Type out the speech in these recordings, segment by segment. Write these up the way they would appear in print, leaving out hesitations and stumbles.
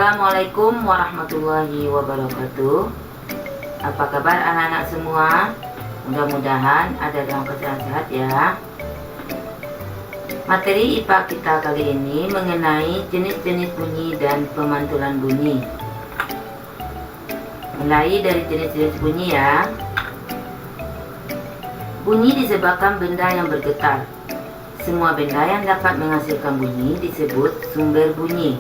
Assalamualaikum warahmatullahi wabarakatuh. Apa kabar anak-anak semua? Mudah-mudahan ada dalam keadaan sehat ya. Materi IPA kita kali ini mengenai jenis-jenis bunyi dan pemantulan bunyi. Mulai dari jenis-jenis bunyi ya. Bunyi disebabkan benda yang bergetar. Semua benda yang dapat menghasilkan bunyi disebut sumber bunyi.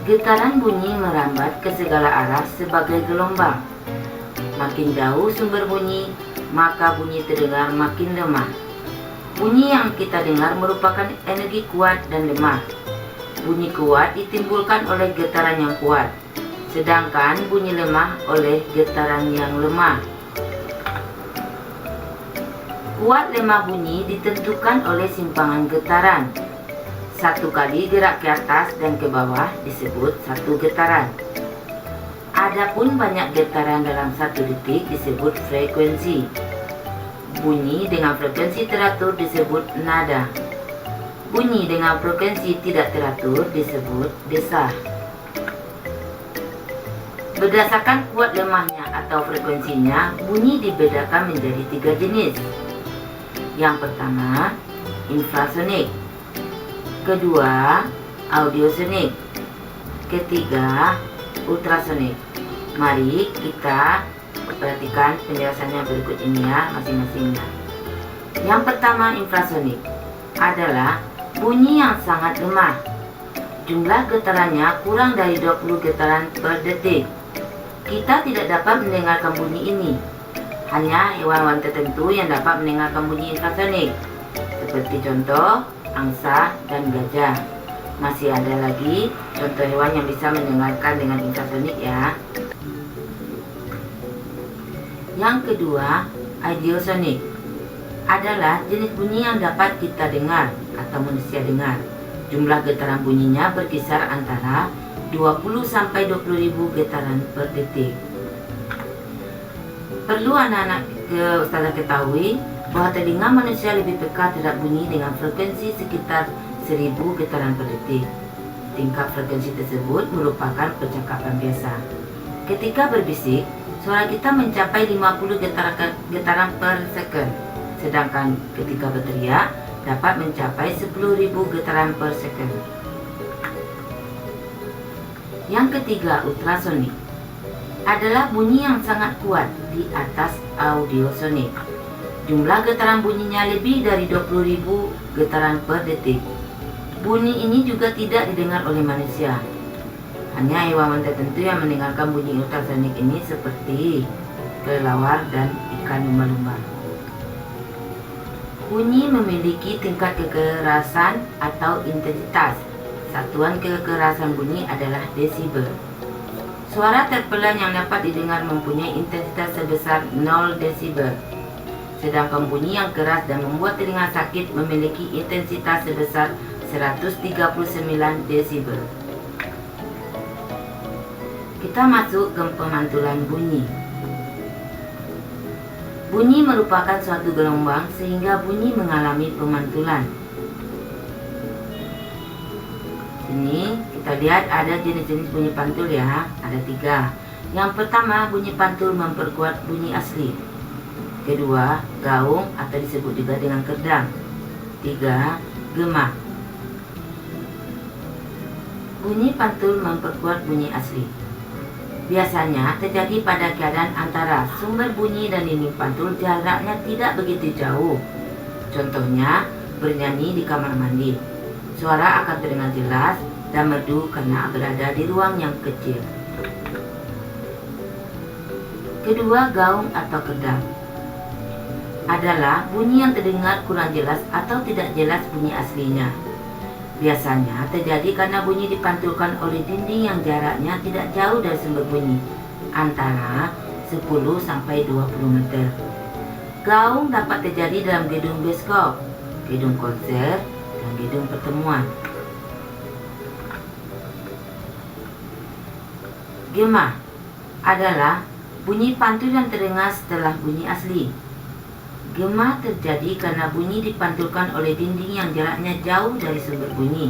Getaran bunyi merambat ke segala arah sebagai gelombang. Makin jauh sumber bunyi, maka bunyi terdengar makin lemah. Bunyi yang kita dengar merupakan energi kuat dan lemah. Bunyi kuat ditimbulkan oleh getaran yang kuat, sedangkan bunyi lemah oleh getaran yang lemah. Kuat lemah bunyi ditentukan oleh simpangan getaran. Satu kali gerak ke atas dan ke bawah disebut satu getaran. Adapun banyak getaran dalam satu detik disebut frekuensi. Bunyi dengan frekuensi teratur disebut nada. Bunyi dengan frekuensi tidak teratur disebut desah. Berdasarkan kuat lemahnya atau frekuensinya, bunyi dibedakan menjadi 3 jenis. Yang pertama, infrasonik. Kedua, audiosonik. Ketiga, ultrasonik. Mari kita perhatikan penjelasannya berikut ini ya, masing-masingnya. Yang pertama, infrasonik adalah bunyi yang sangat lemah. Jumlah getarannya kurang dari 20 getaran per detik. Kita tidak dapat mendengarkan bunyi ini. Hanya hewan-hewan tertentu yang dapat mendengarkan bunyi infrasonik, seperti contoh angsa dan gajah. Masih ada lagi contoh hewan yang bisa mendengarkan dengan infrasonik ya. Yang kedua, audiosonik adalah jenis bunyi yang dapat kita dengar atau manusia dengar. Jumlah getaran bunyinya berkisar antara 20 sampai 20.000 getaran per detik. Perlu anak-anak Ustazah ketahui bahwa telinga manusia lebih peka terhadap bunyi dengan frekuensi sekitar 1000 getaran per detik. Tingkat frekuensi tersebut merupakan percakapan biasa. Ketika berbisik, suara kita mencapai 50 getaran per second, sedangkan ketika berteriak dapat mencapai 10.000 getaran per second. Yang ketiga, ultrasonik adalah bunyi yang sangat kuat di atas audiosonik. Jumlah getaran bunyinya lebih dari 20.000 getaran per detik. Bunyi ini juga tidak didengar oleh manusia. Hanya hewan tertentu yang mendengarkan bunyi ultrasonik ini seperti kelelawar dan ikan lumba-lumba. Bunyi memiliki tingkat kekerasan atau intensitas. Satuan kekerasan bunyi adalah desibel. Suara terpelan yang dapat didengar mempunyai intensitas sebesar 0 desibel. Sedangkan bunyi yang keras dan membuat telinga sakit memiliki intensitas sebesar 139 desibel. Kita masuk ke pemantulan bunyi. Bunyi merupakan suatu gelombang sehingga bunyi mengalami pemantulan. Ini kita lihat ada jenis-jenis bunyi pantul ya, ada 3. Yang pertama, bunyi pantul memperkuat bunyi asli. Kedua, gaung atau disebut juga dengan kerdang. 3, gema. Bunyi pantul memperkuat bunyi asli. Biasanya terjadi pada keadaan antara sumber bunyi dan dinding pantul jaraknya tidak begitu jauh. Contohnya, bernyanyi di kamar mandi. Suara akan terdengar jelas dan merdu karena berada di ruang yang kecil. Kedua, gaung atau kerdang adalah bunyi yang terdengar kurang jelas atau tidak jelas bunyi aslinya. Biasanya terjadi karena bunyi dipantulkan oleh dinding yang jaraknya tidak jauh dari sumber bunyi, antara 10 sampai 20 meter. Gaung dapat terjadi dalam gedung bioskop, gedung konser, dan gedung pertemuan. Gema adalah bunyi pantul yang terdengar setelah bunyi asli. Gema terjadi karena bunyi dipantulkan oleh dinding yang jaraknya jauh dari sumber bunyi.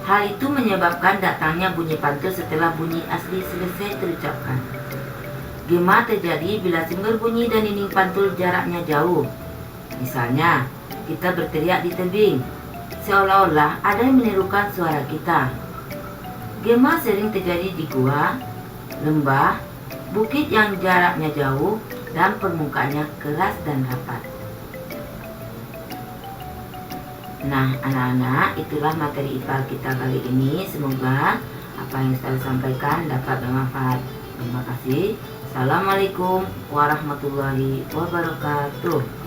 Hal itu menyebabkan datangnya bunyi pantul setelah bunyi asli selesai terucapkan. Gema terjadi bila sumber bunyi dan dinding pantul jaraknya jauh. Misalnya, kita berteriak di tebing, seolah-olah ada yang menirukan suara kita. Gema sering terjadi di gua, lembah, bukit yang jaraknya jauh, dan permukaannya keras dan rapat. Nah, anak-anak, itulah materi IPA kita kali ini. Semoga apa yang saya sampaikan dapat bermanfaat. Terima kasih. Assalamualaikum warahmatullahi wabarakatuh.